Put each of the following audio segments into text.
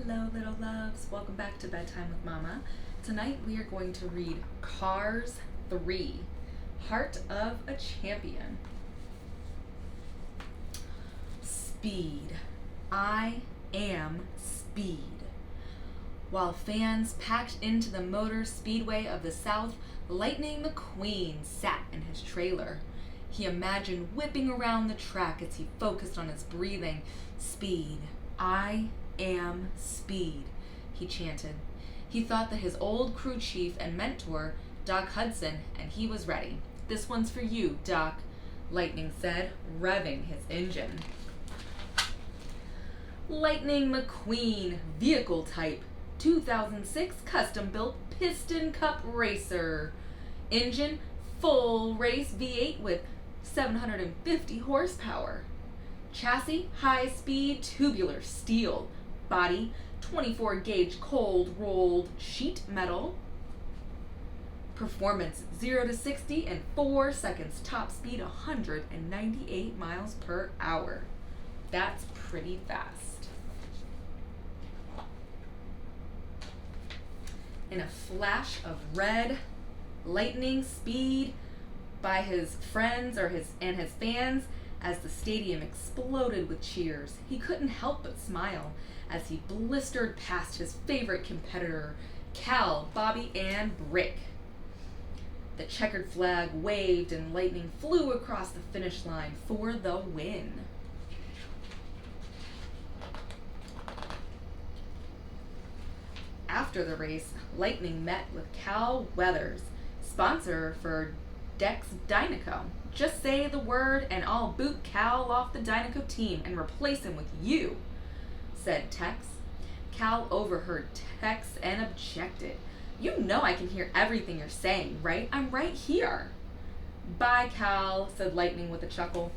Hello, little loves. Welcome back to Bedtime with Mama. Tonight we are going to read Cars 3, Heart of a Champion. Speed. I am speed. While fans packed into the Motor Speedway of the South, Lightning McQueen sat in his trailer. He imagined whipping around the track as he focused on his breathing. Speed. I am speed, he chanted. He thought that his old crew chief and mentor, Doc Hudson, and he was ready. This one's for you, Doc, Lightning said, revving his engine. Lightning McQueen, vehicle type, 2006 custom-built Piston Cup Racer. Engine, full race V8 with 750 horsepower. Chassis, high-speed tubular steel. Body, 24-gauge cold-rolled sheet metal. Performance, 0 to 60 in 4 seconds. Top speed, 198 miles per hour. That's pretty fast. In a flash of red, lightning speed by his friends and his fans as the stadium exploded with cheers. He couldn't help but smile as he blistered past his favorite competitor, Cal, Bobby, and Brick. The checkered flag waved and Lightning flew across the finish line for the win. After the race, Lightning met with Cal Weathers, sponsor for Dex Dynaco. Just say the word and I'll boot Cal off the Dynaco team and replace him with you, said Tex. Cal overheard Tex and objected. You know I can hear everything you're saying, right? I'm right here. Bye, Cal, said Lightning with a chuckle.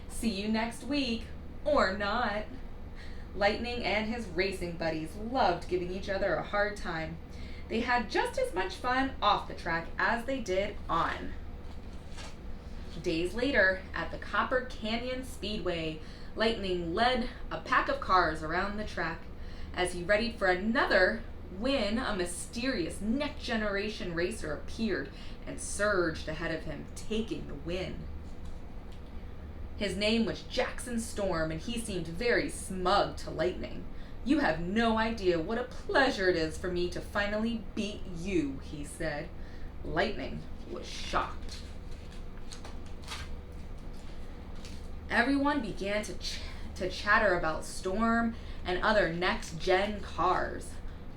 See you next week, or not. Lightning and his racing buddies loved giving each other a hard time. They had just as much fun off the track as they did on. Days later, at the Copper Canyon Speedway, Lightning led a pack of cars around the track. As he readied for another win, a mysterious next-generation racer appeared and surged ahead of him, taking the win. His name was Jackson Storm, and he seemed very smug to Lightning. You have no idea what a pleasure it is for me to finally beat you, he said. Lightning was shocked. Everyone began to chatter about Storm and other next-gen cars.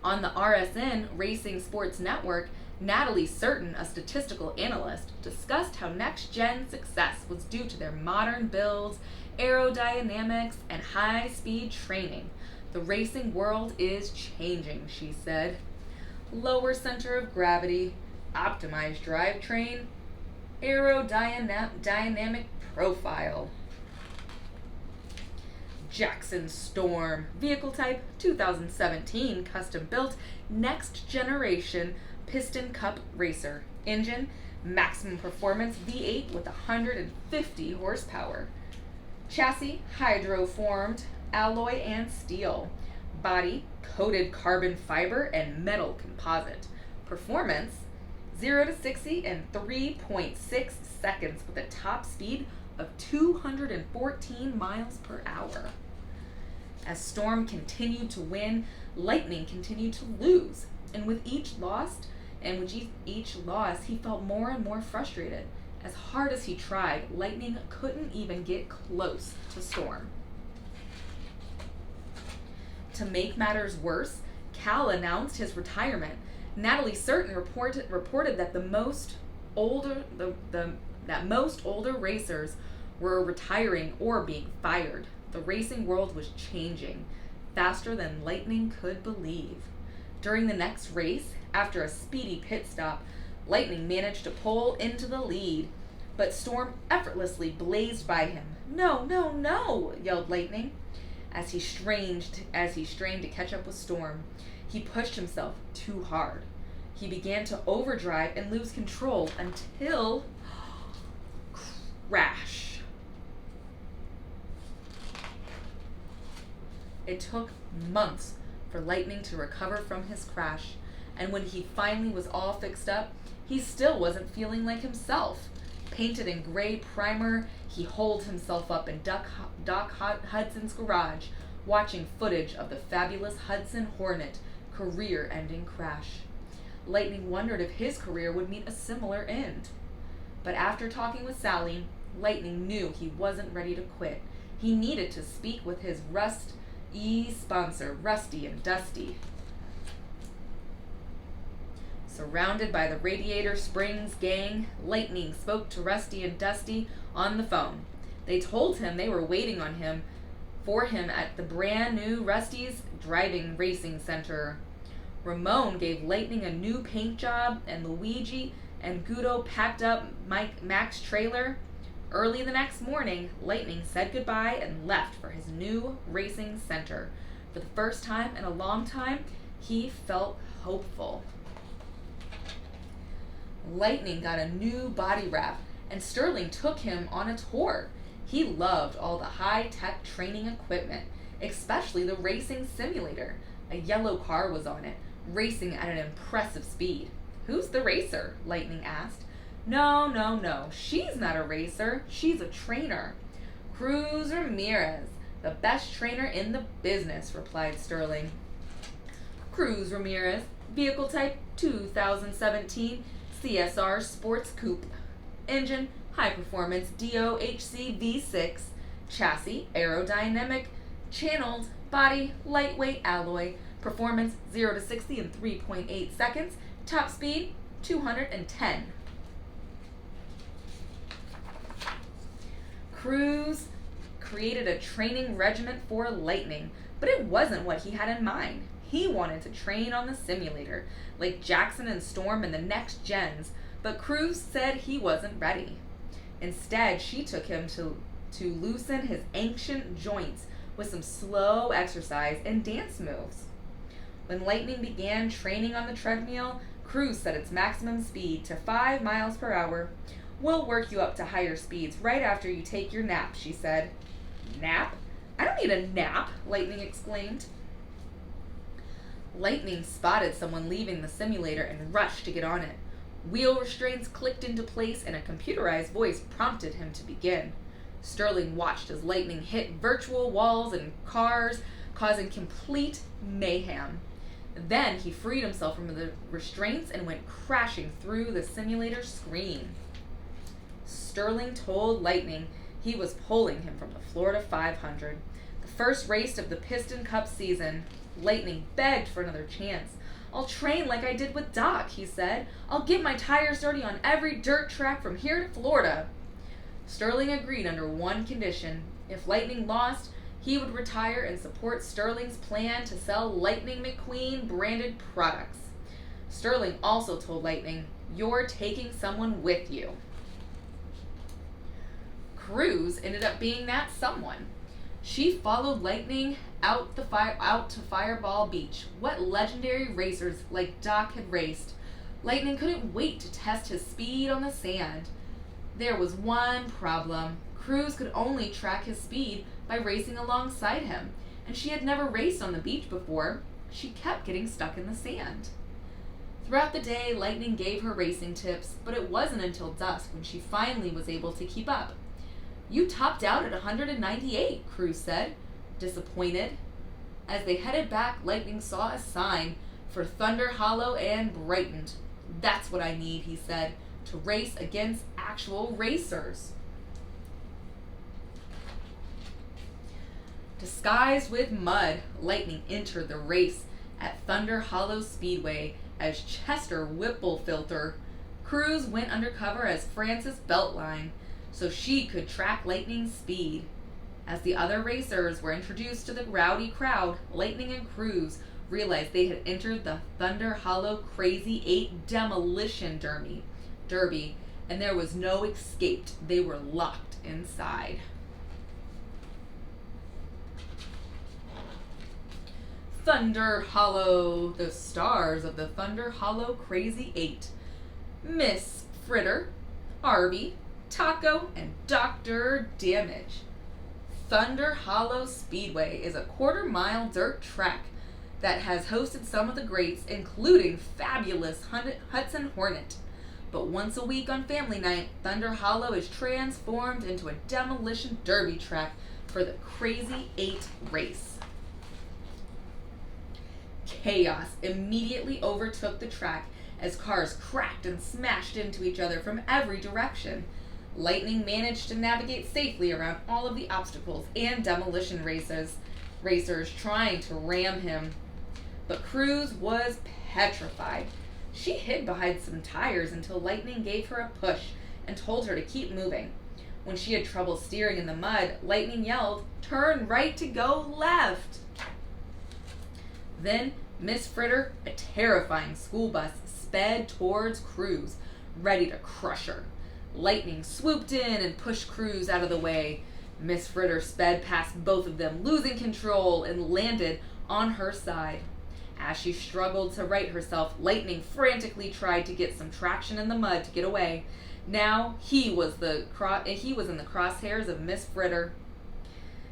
On the RSN Racing Sports Network, Natalie Certain, a statistical analyst, discussed how next-gen success was due to their modern builds, aerodynamics, and high-speed training. The racing world is changing, she said. Lower center of gravity, optimized drivetrain, aerodynamic profile. Jackson Storm, vehicle type 2017 custom built next generation Piston Cup Racer. Engine, maximum performance V8 with 150 horsepower. Chassis, hydroformed alloy and steel. Body, coated carbon fiber and metal composite. Performance, 0 to 60 in 3.6 seconds with a top speed of 214 miles per hour. As Storm continued to win, Lightning continued to lose, and with each loss, he felt more and more frustrated. As hard as he tried, Lightning couldn't even get close to Storm. To make matters worse, Cal announced his retirement. Natalie Certain reported that most older racers were retiring or being fired. The racing world was changing faster than Lightning could believe. During the next race, after a speedy pit stop, Lightning managed to pull into the lead, but Storm effortlessly blazed by him. No, no, no, yelled Lightning as he strained to catch up with Storm. He pushed himself too hard. He began to overdrive and lose control until crash. It took months for Lightning to recover from his crash, and when he finally was all fixed up, he still wasn't feeling like himself. Painted in gray primer, he holed himself up in Doc Hudson's garage, watching footage of the fabulous Hudson Hornet career-ending crash. Lightning wondered if his career would meet a similar end. But after talking with Sally, Lightning knew he wasn't ready to quit. He needed to speak with his sponsor, Rusty and Dusty. Surrounded by the Radiator Springs gang, Lightning spoke to Rusty and Dusty on the phone. They told him they were waiting for him at the brand new Rusty's Driving Racing Center. Ramon gave Lightning a new paint job, and Luigi and Guido packed up Mac's trailer. Early the next morning, Lightning said goodbye and left for his new racing center. For the first time in a long time, he felt hopeful. Lightning got a new body wrap, and Sterling took him on a tour. He loved all the high-tech training equipment, especially the racing simulator. A yellow car was on it, racing at an impressive speed. "Who's the racer?" Lightning asked. No. She's not a racer. She's a trainer. Cruz Ramirez, the best trainer in the business, replied Sterling. Cruz Ramirez, vehicle type 2017 CSR Sports Coupe. Engine, high performance DOHC V6. Chassis, aerodynamic, channeled, body, lightweight alloy. Performance 0 to 60 in 3.8 seconds. Top speed 210. Cruz created a training regimen for Lightning, but it wasn't what he had in mind. He wanted to train on the simulator, like Jackson and Storm and the next gens, but Cruz said he wasn't ready. Instead, she took him to loosen his ancient joints with some slow exercise and dance moves. When Lightning began training on the treadmill, Cruz set its maximum speed to 5 miles per hour. "We'll work you up to higher speeds right after you take your nap," she said. "Nap? I don't need a nap," Lightning exclaimed. Lightning spotted someone leaving the simulator and rushed to get on it. Wheel restraints clicked into place and a computerized voice prompted him to begin. Sterling watched as Lightning hit virtual walls and cars, causing complete mayhem. Then he freed himself from the restraints and went crashing through the simulator screen. Sterling told Lightning he was pulling him from the Florida 500, the first race of the Piston Cup season. Lightning begged for another chance. "I'll train like I did with Doc," he said. "I'll get my tires dirty on every dirt track from here to Florida." Sterling agreed under one condition. If Lightning lost, he would retire and support Sterling's plan to sell Lightning McQueen branded products. Sterling also told Lightning, "You're taking someone with you." Cruz ended up being that someone. She followed Lightning out to Fireball Beach. What legendary racers like Doc had raced. Lightning couldn't wait to test his speed on the sand. There was one problem. Cruz could only track his speed by racing alongside him, and she had never raced on the beach before. She kept getting stuck in the sand. Throughout the day, Lightning gave her racing tips, but it wasn't until dusk when she finally was able to keep up. "You topped out at 198, Cruz said, disappointed. As they headed back, Lightning saw a sign for Thunder Hollow and brightened. "That's what I need," he said, "to race against actual racers." Disguised with mud, Lightning entered the race at Thunder Hollow Speedway as Chester Whipplefilter. Cruz went undercover as Frances Beltline, so she could track Lightning's speed. As the other racers were introduced to the rowdy crowd, Lightning and Cruz realized they had entered the Thunder Hollow Crazy 8 Demolition Derby, and there was no escape. They were locked inside. Thunder Hollow, the stars of the Thunder Hollow Crazy 8. Miss Fritter, Harvey, Taco, and Dr. Damage. Thunder Hollow Speedway is a quarter-mile dirt track that has hosted some of the greats, including fabulous Hudson Hornet. But once a week on family night, Thunder Hollow is transformed into a demolition derby track for the Crazy 8 race. Chaos immediately overtook the track as cars cracked and smashed into each other from every direction. Lightning managed to navigate safely around all of the obstacles and demolition racers trying to ram him. But Cruz was petrified. She hid behind some tires until Lightning gave her a push and told her to keep moving. When she had trouble steering in the mud, Lightning yelled, "Turn right to go left!" Then Miss Fritter, a terrifying school bus, sped towards Cruz, ready to crush her. Lightning swooped in and pushed Cruz out of the way. Miss Fritter sped past both of them, losing control, and landed on her side. As she struggled to right herself, Lightning frantically tried to get some traction in the mud to get away. Now he was in the crosshairs of Miss Fritter.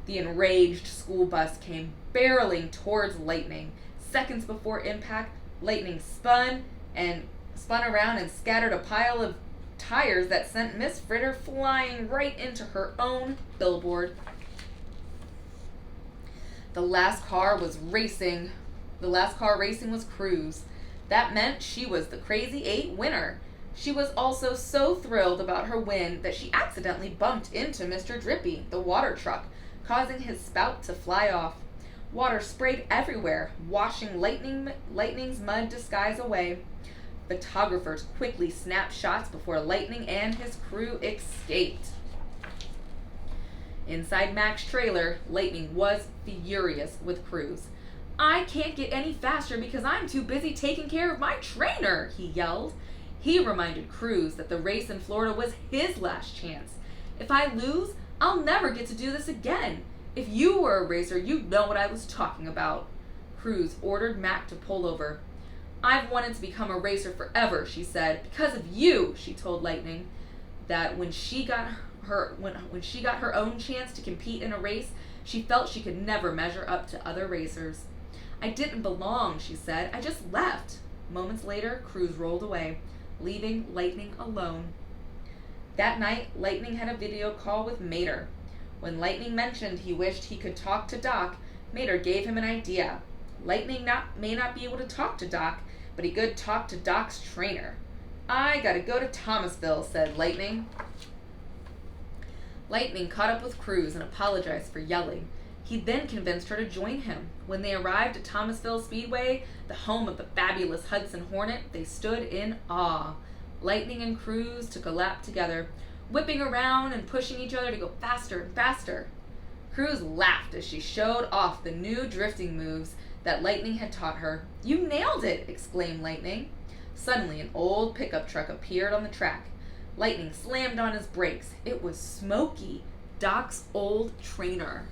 The enraged school bus came barreling towards Lightning. Seconds before impact, Lightning spun around and scattered a pile of tires that sent Miss Fritter flying right into her own billboard. The last car racing was Cruz. That meant she was the Crazy 8 winner. She was also so thrilled about her win that she accidentally bumped into Mr. Drippy, the water truck, causing his spout to fly off. Water sprayed everywhere, washing Lightning's mud disguise away. Photographers quickly snapped shots before Lightning and his crew escaped. Inside Mac's trailer, Lightning was furious with Cruz. "I can't get any faster because I'm too busy taking care of my trainer," he yelled. He reminded Cruz that the race in Florida was his last chance. "If I lose, I'll never get to do this again. If you were a racer, you'd know what I was talking about." Cruz ordered Mac to pull over. "I've wanted to become a racer forever," she said. "Because of you," she told Lightning that when she got her own chance to compete in a race, she felt she could never measure up to other racers. "I didn't belong," she said. "I just left." Moments later, Cruz rolled away, leaving Lightning alone. That night, Lightning had a video call with Mater. When Lightning mentioned he wished he could talk to Doc, Mater gave him an idea. Lightning may not be able to talk to Doc, but he could talk to Doc's trainer. "I gotta go to Thomasville," said Lightning. Lightning caught up with Cruz and apologized for yelling. He then convinced her to join him. When they arrived at Thomasville Speedway, the home of the fabulous Hudson Hornet, they stood in awe. Lightning and Cruz took a lap together, whipping around and pushing each other to go faster and faster. Cruz laughed as she showed off the new drifting moves that Lightning had taught her. "You nailed it!" exclaimed Lightning. Suddenly, an old pickup truck appeared on the track. Lightning slammed on his brakes. It was Smokey, Doc's old trainer.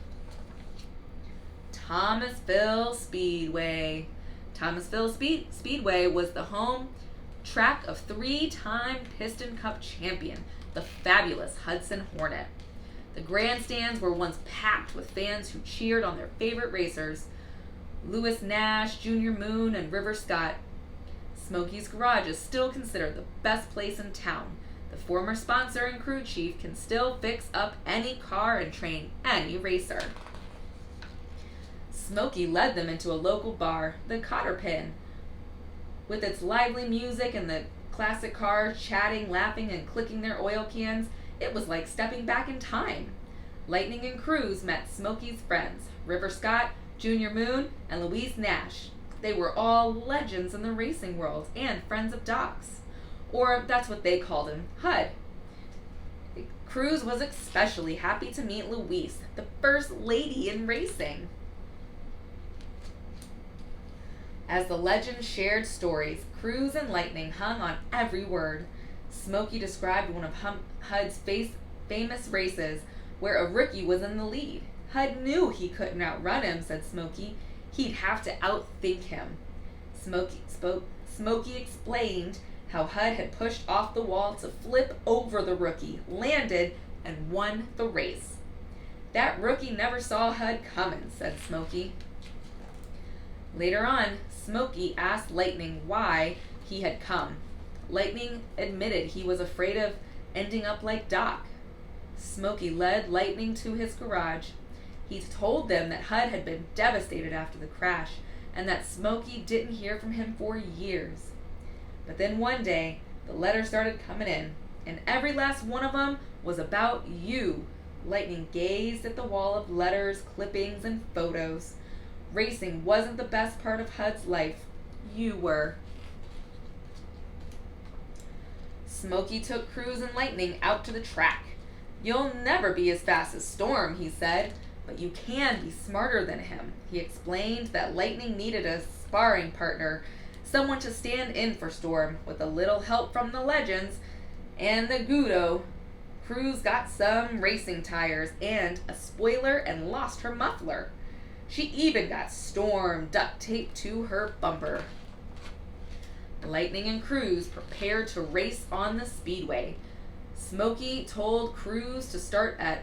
Thomasville Speedway. Thomasville Speedway was the home track of three-time Piston Cup champion, the fabulous Hudson Hornet. The grandstands were once packed with fans who cheered on their favorite racers, Lewis Nash, Junior Moon, and River Scott. Smokey's Garage is still considered the best place in town. The former sponsor and crew chief can still fix up any car and train any racer. Smokey led them into a local bar, the Cotter Pin. With its lively music and the classic cars chatting, laughing, and clicking their oil cans, it was like stepping back in time. Lightning and Cruz met Smokey's friends, River Scott, Junior Moon, and Louise Nash. They were all legends in the racing world and friends of Doc's. Or that's what they called him, Hud. Cruz was especially happy to meet Louise, the first lady in racing. As the legend shared stories, Cruz and Lightning hung on every word. Smokey described one of Hud's famous races where a rookie was in the lead. "Hud knew he couldn't outrun him," said Smokey. "He'd have to outthink him." Smokey explained how Hud had pushed off the wall to flip over the rookie, landed, and won the race. "That rookie never saw Hud coming," said Smokey. Later on, Smokey asked Lightning why he had come. Lightning admitted he was afraid of ending up like Doc. Smokey led Lightning to his garage. He told them that Hud had been devastated after the crash and that Smokey didn't hear from him for years. But then one day, the letters started coming in, and every last one of them was about you. Lightning gazed at the wall of letters, clippings, and photos. Racing wasn't the best part of Hud's life. You were. Smokey took Cruz and Lightning out to the track. "You'll never be as fast as Storm," he said, "but you can be smarter than him." He explained that Lightning needed a sparring partner, someone to stand in for Storm. With a little help from the legends and the Gudo, Cruz got some racing tires and a spoiler and lost her muffler. She even got Storm duct taped to her bumper. Lightning and Cruz prepared to race on the speedway. Smokey told Cruz to start at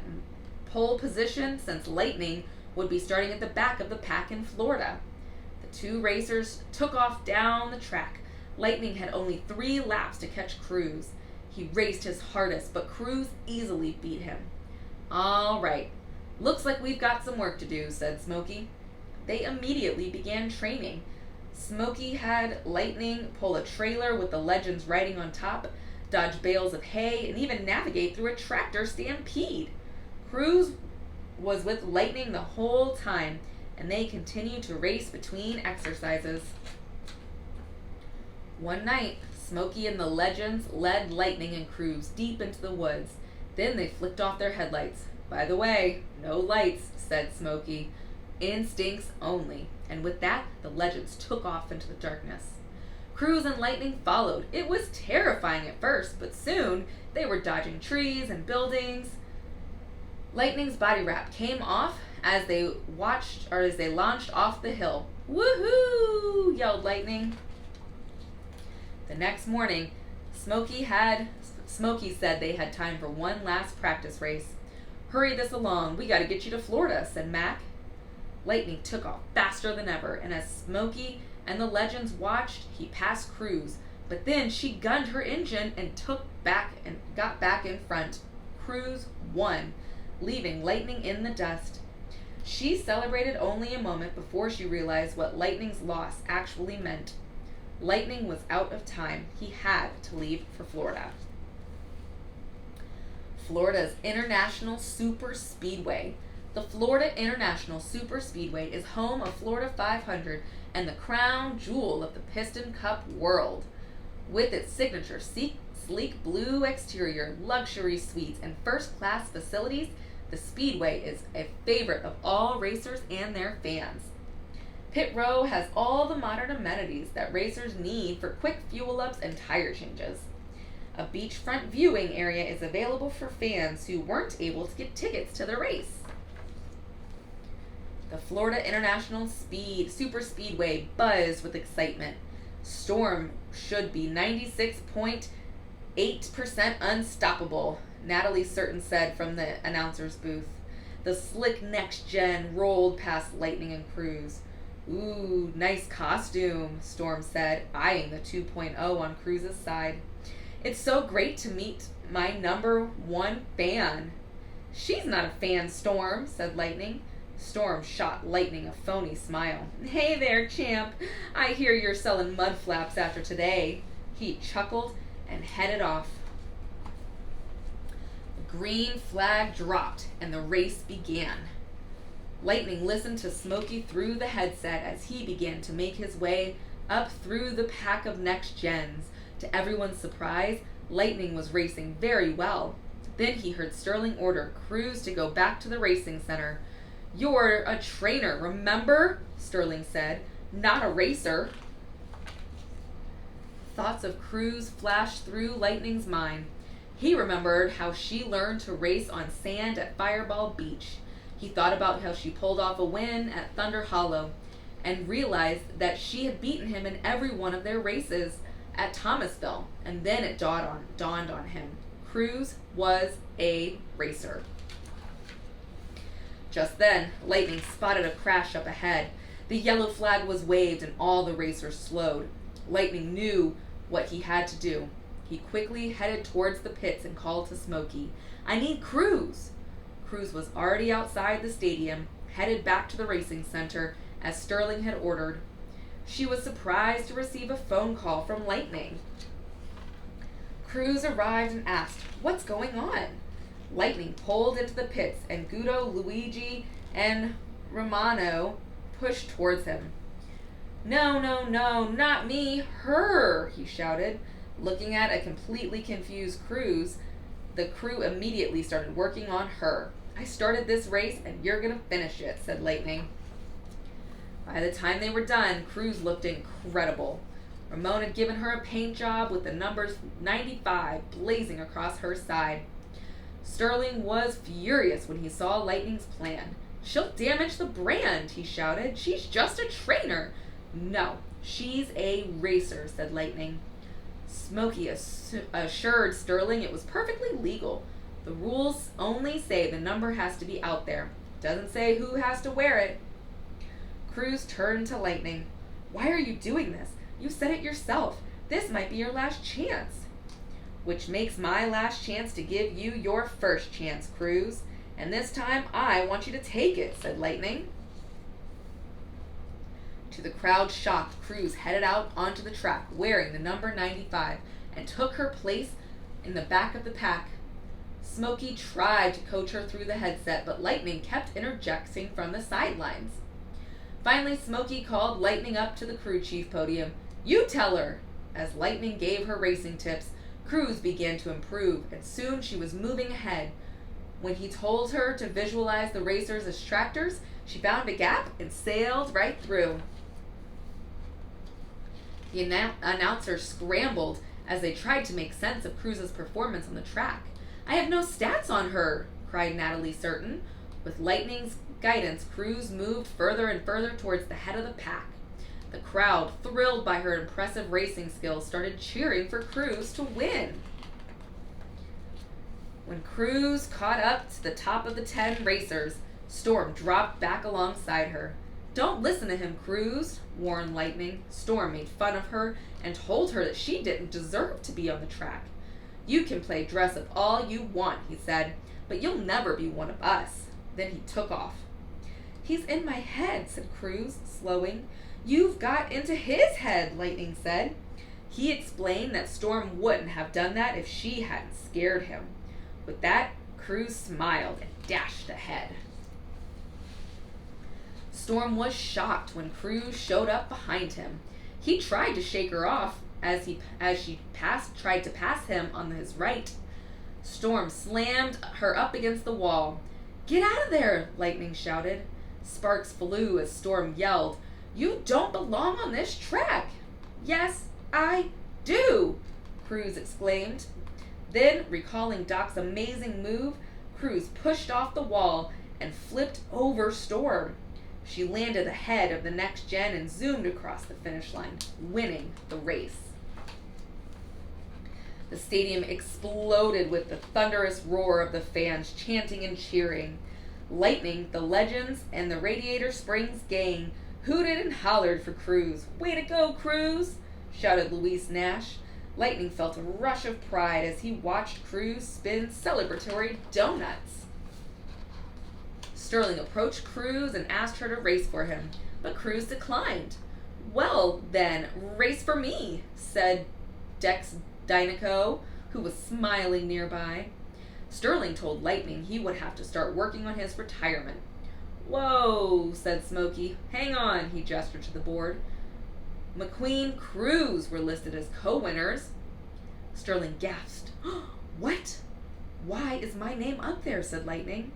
pole position since Lightning would be starting at the back of the pack in Florida. The two racers took off down the track. Lightning had only 3 laps to catch Cruz. He raced his hardest, but Cruz easily beat him. "All right, looks like we've got some work to do," said Smokey. They immediately began training. Smokey had Lightning pull a trailer with the legends riding on top, dodge bales of hay, and even navigate through a tractor stampede. Cruz was with Lightning the whole time, and they continued to race between exercises. One night, Smokey and the legends led Lightning and Cruz deep into the woods. Then they flicked off their headlights. "By the way, no lights," said Smokey. "Instincts only." And with that, the legends took off into the darkness. Cruz and Lightning followed. It was terrifying at first, but soon they were dodging trees and buildings. Lightning's body wrap came off as they launched off the hill. "Woohoo!" yelled Lightning. The next morning, Smokey said they had time for one last practice race. "Hurry this along. We got to get you to Florida," said Mac. Lightning took off faster than ever, and as Smokey and the legends watched, he passed Cruz. But then she gunned her engine and got back in front. Cruz won, leaving Lightning in the dust. She celebrated only a moment before she realized what Lightning's loss actually meant. Lightning was out of time. He had to leave for Florida. Florida's International Super Speedway. The Florida International Super Speedway is home of Florida 500 and the crown jewel of the Piston Cup world. With its signature sleek blue exterior, luxury suites, and first-class facilities, the Speedway is a favorite of all racers and their fans. Pit Row has all the modern amenities that racers need for quick fuel-ups and tire changes. A beachfront viewing area is available for fans who weren't able to get tickets to the race. The Florida International Super Speedway buzzed with excitement. Storm should be 96.8% unstoppable, Natalie Certain said from the announcer's booth. The slick next gen rolled past Lightning and Cruz. "Ooh, nice costume," Storm said, eyeing the 2.0 on Cruz's side. "It's so great to meet my #1 fan." "She's not a fan, Storm," said Lightning. Storm shot Lightning a phony smile. "Hey there, champ. I hear you're selling mud flaps after today." He chuckled and headed off. The green flag dropped and the race began. Lightning listened to Smokey through the headset as he began to make his way up through the pack of next gens. To everyone's surprise, Lightning was racing very well. Then he heard Sterling order Cruz to go back to the racing center. "You're a trainer, remember?" Sterling said. "Not a racer." Thoughts of Cruz flashed through Lightning's mind. He remembered how she learned to race on sand at Fireball Beach. He thought about how she pulled off a win at Thunder Hollow and realized that she had beaten him in every one of their races at Thomasville. And then it dawned on him. Cruz was a racer. Just then, Lightning spotted a crash up ahead. The yellow flag was waved and all the racers slowed. Lightning knew what he had to do. He quickly headed towards the pits and called to Smokey, "I need Cruz." Cruz was already outside the stadium, headed back to the racing center as Sterling had ordered. She was surprised to receive a phone call from Lightning. Cruz arrived and asked, "What's going on?" Lightning pulled into the pits and Guido, Luigi, and Romano pushed towards him. "No, no, no, not me, her," he shouted. Looking at a completely confused Cruz, the crew immediately started working on her. "I started this race and you're gonna finish it," said Lightning. By the time they were done, Cruz looked incredible. Ramon had given her a paint job with the numbers 95 blazing across her side. Sterling was furious when he saw Lightning's plan. "She'll damage the brand," he shouted. "She's just a trainer." "No, she's a racer," said Lightning. Smokey assured Sterling it was perfectly legal. The rules only say the number has to be out there. Doesn't say who has to wear it. Cruz turned to Lightning. "Why are you doing this? You said it yourself. This might be your last chance." "Which makes my last chance to give you your first chance, Cruz. And this time I want you to take it," said Lightning. To the crowd's shock, Cruz headed out onto the track wearing the number 95 and took her place in the back of the pack. Smokey tried to coach her through the headset, but Lightning kept interjecting from the sidelines. Finally, Smokey called Lightning up to the crew chief podium. "You tell her!" As Lightning gave her racing tips, Cruz began to improve, and soon she was moving ahead. When he told her to visualize the racers as tractors, she found a gap and sailed right through. The announcers scrambled as they tried to make sense of Cruz's performance on the track. "I have no stats on her," cried Natalie Certain. With Lightning's guidance, Cruz moved further and further towards the head of the pack. The crowd, thrilled by her impressive racing skills, started cheering for Cruz to win. When Cruz caught up to the top of the 10 racers, Storm dropped back alongside her. "Don't listen to him, Cruz," warned Lightning. Storm made fun of her and told her that she didn't deserve to be on the track. "You can play dress up all you want," he said, "but you'll never be one of us." Then he took off. "He's in my head," said Cruz, slowing. "You've got into his head," Lightning said. He explained that Storm wouldn't have done that if she hadn't scared him. With that, Cruz smiled and dashed ahead. Storm was shocked when Cruz showed up behind him. He tried to shake her off as she tried to pass him on his right. Storm slammed her up against the wall. "Get out of there!" Lightning shouted. Sparks flew as Storm yelled, "You don't belong on this track!" "Yes, I do!" Cruz exclaimed. Then, recalling Doc's amazing move, Cruz pushed off the wall and flipped over Storm. She landed ahead of the next gen and zoomed across the finish line, winning the race. The stadium exploded with the thunderous roar of the fans chanting and cheering. Lightning, the Legends, and the Radiator Springs gang hooted and hollered for Cruz. "Way to go, Cruz!" shouted Luis Nash. Lightning felt a rush of pride as he watched Cruz spin celebratory donuts. Sterling approached Cruz and asked her to race for him, but Cruz declined. "Well, then, race for me," said Dex Dynaco, who was smiling nearby. Sterling told Lightning he would have to start working on his retirement. "Whoa," said Smokey. "Hang on," he gestured to the board. McQueen, Cruz were listed as co-winners. Sterling gasped. "What? Why is my name up there?" said Lightning.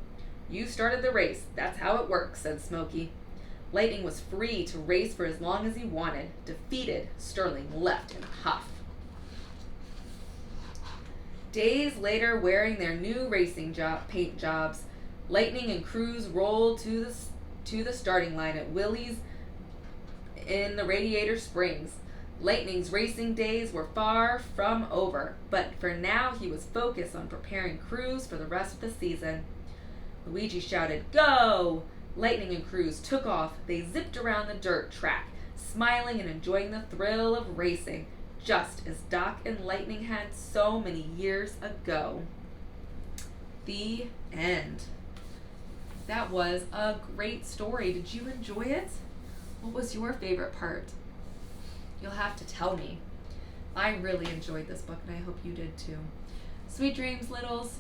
"You started the race. That's how it works," said Smokey. Lightning was free to race for as long as he wanted. Defeated, Sterling left in a huff. Days later, wearing their new racing paint jobs, Lightning and Cruz rolled to the starting line at Willie's in the Radiator Springs. Lightning's racing days were far from over, but for now he was focused on preparing Cruz for the rest of the season. Luigi shouted, "Go!" Lightning and Cruz took off. They zipped around the dirt track, smiling and enjoying the thrill of racing, just as Doc and Lightning had so many years ago. The end. That was a great story. Did you enjoy it? What was your favorite part? You'll have to tell me. I really enjoyed this book, and I hope you did too. Sweet dreams, littles.